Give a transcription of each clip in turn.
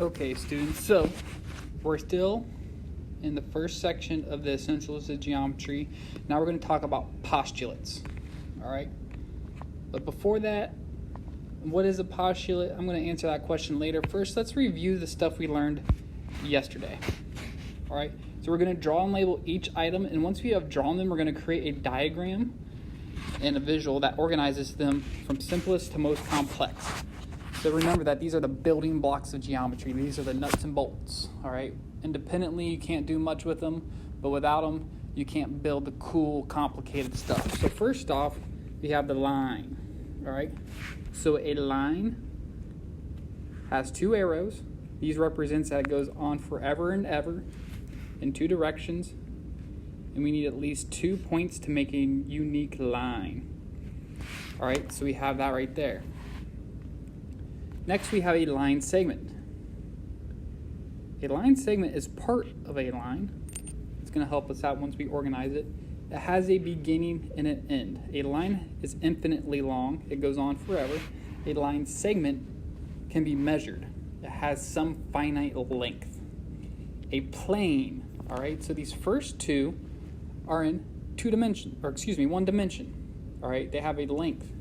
Okay, students, so we're still in the first section of the Essentials of Geometry. Now we're going to talk about postulates, all right? But before that, what is a postulate? I'm going to answer that question later. First, let's review the stuff we learned yesterday, all right? So we're going to draw and label each item, and once we have drawn them, we're going to create a diagram and a visual that organizes them from simplest to most complex. So remember that these are the building blocks of geometry. These are the nuts and bolts, all right? Independently, you can't do much with them, but without them, you can't build the cool, complicated stuff. So first off, we have the line, all right? So a line has two arrows. These represents that it goes on forever and ever in two directions, and we need at least 2 points to make a unique line. All right, so we have that right there. Next, we have a line segment. A line segment is part of a line. It's going to help us out once we organize it. It has a beginning and an end. A line is infinitely long. It goes on forever. A line segment can be measured. It has some finite length. A plane, all right? So these first two are in one dimension, all right? They have a length.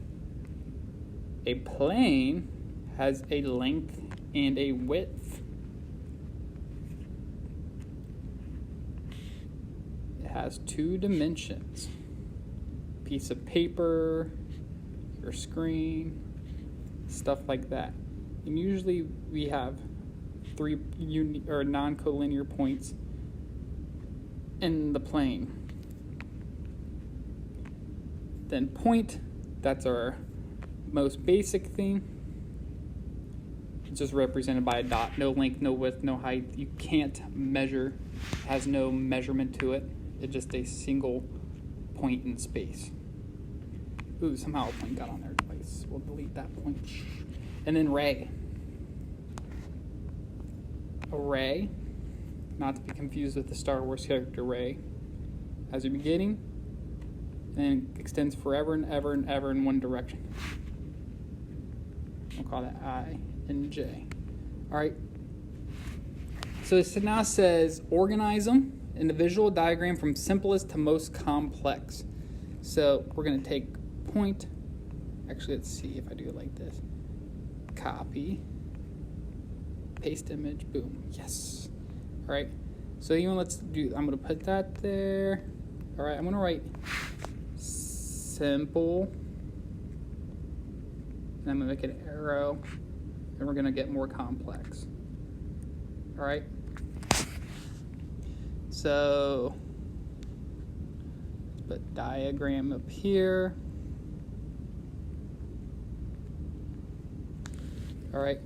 A plane has a length and a width. It has 2 dimensions. Piece of paper, your screen, stuff like that. And usually we have 3 non-collinear points in the plane. Then point, that's our most basic thing. It's just represented by a dot. No length, no width, no height. You can't measure. It has no measurement to it. It's just a single point in space. Ooh, somehow a point got on there twice. We'll delete that point. And then ray. A ray, not to be confused with the Star Wars character Ray, has a beginning and extends forever and ever and ever in one direction. We'll call that I and J. All right. So it now says organize them in the visual diagram from simplest to most complex. So we're going to take point. Actually, let's see if I do it like this. Copy. Paste image. Boom. Yes. All right. So I'm going to put that there. All right. I'm going to write simple. And I'm going to make an arrow. And we're going to get more complex. All right. So let's put diagram up here. All right.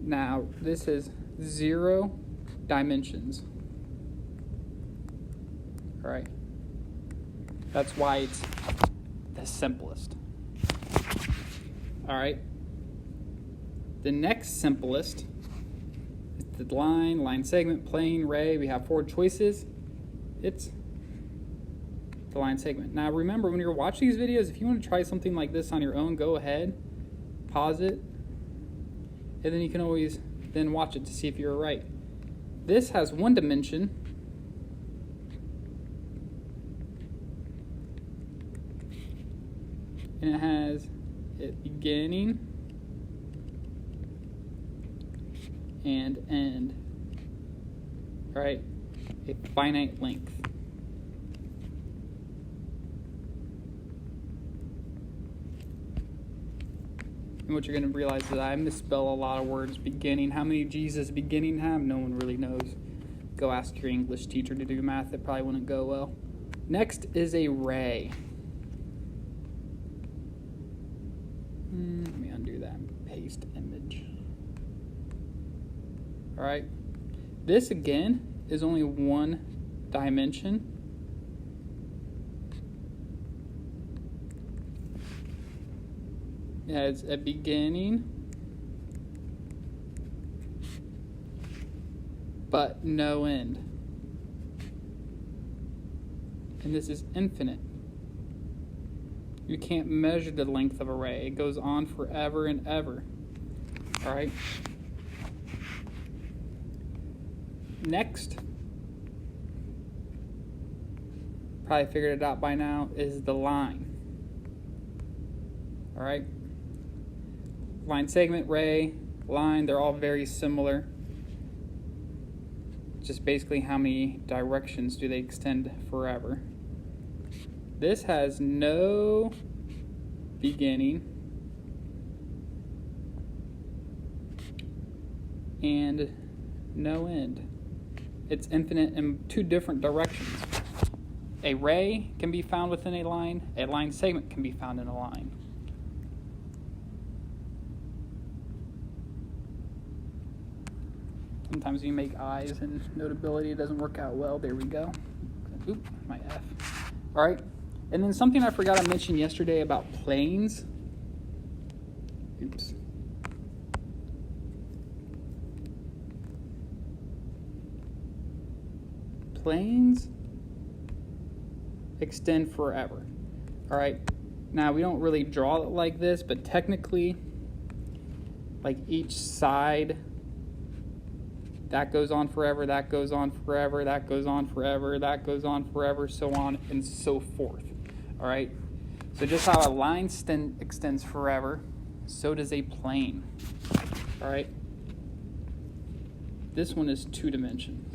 Now this is 0 dimensions. All right. That's why it's the simplest. All right. The next simplest is the line segment, plane, ray. We have 4 choices. It's the line segment. Now remember, when you're watching these videos, if you want to try something like this on your own, go ahead, pause it, and then you can always then watch it to see if you're right. This has 1 dimension. And it has a beginning and end. All right, a finite length. And what you're going to realize is I misspell a lot of words. Beginning. How many G's does beginning have? No one really knows. Go ask your English teacher to do math. It probably wouldn't go well. Next is a ray. Let me undo that. Paste image. All right. This, again, is only 1 dimension. It has a beginning, but no end. And this is infinite. You can't measure the length of a ray. It goes on forever and ever. All right? next, probably figured it out by now, is the line. All right, line segment, ray, line, they're all very similar. Just basically how many directions do they extend forever. This has no beginning and no end. It's infinite in two different directions. A ray can be found within a line segment can be found in a line. Sometimes you make I's and notability doesn't work out well. There we go. Oop, my F. All right. And then something I forgot to mention yesterday about planes. Oops. Planes extend forever. All right. Now, we don't really draw it like this, but technically, like each side, that goes on forever, that goes on forever, that goes on forever, that goes on forever, so on and so forth. All right? So just how a line extends forever, so does a plane. All right? This one is 2 dimensions.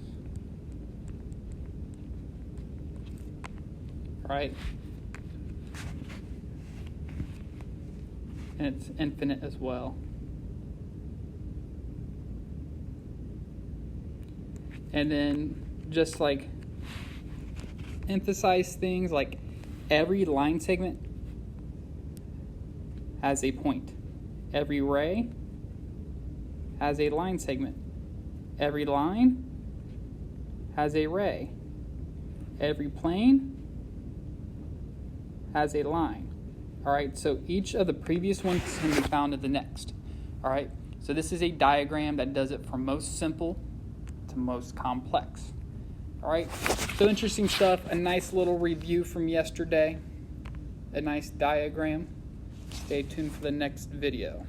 All right? And it's infinite as well. And then just like emphasize things like every line segment has a point. Every ray has a line segment. Every line has a ray. Every plane has a line. All right, so each of the previous ones can be found in the next. All right, so this is a diagram that does it from most simple to most complex. All right, so interesting stuff. A nice little review from yesterday. A nice diagram. Stay tuned for the next video.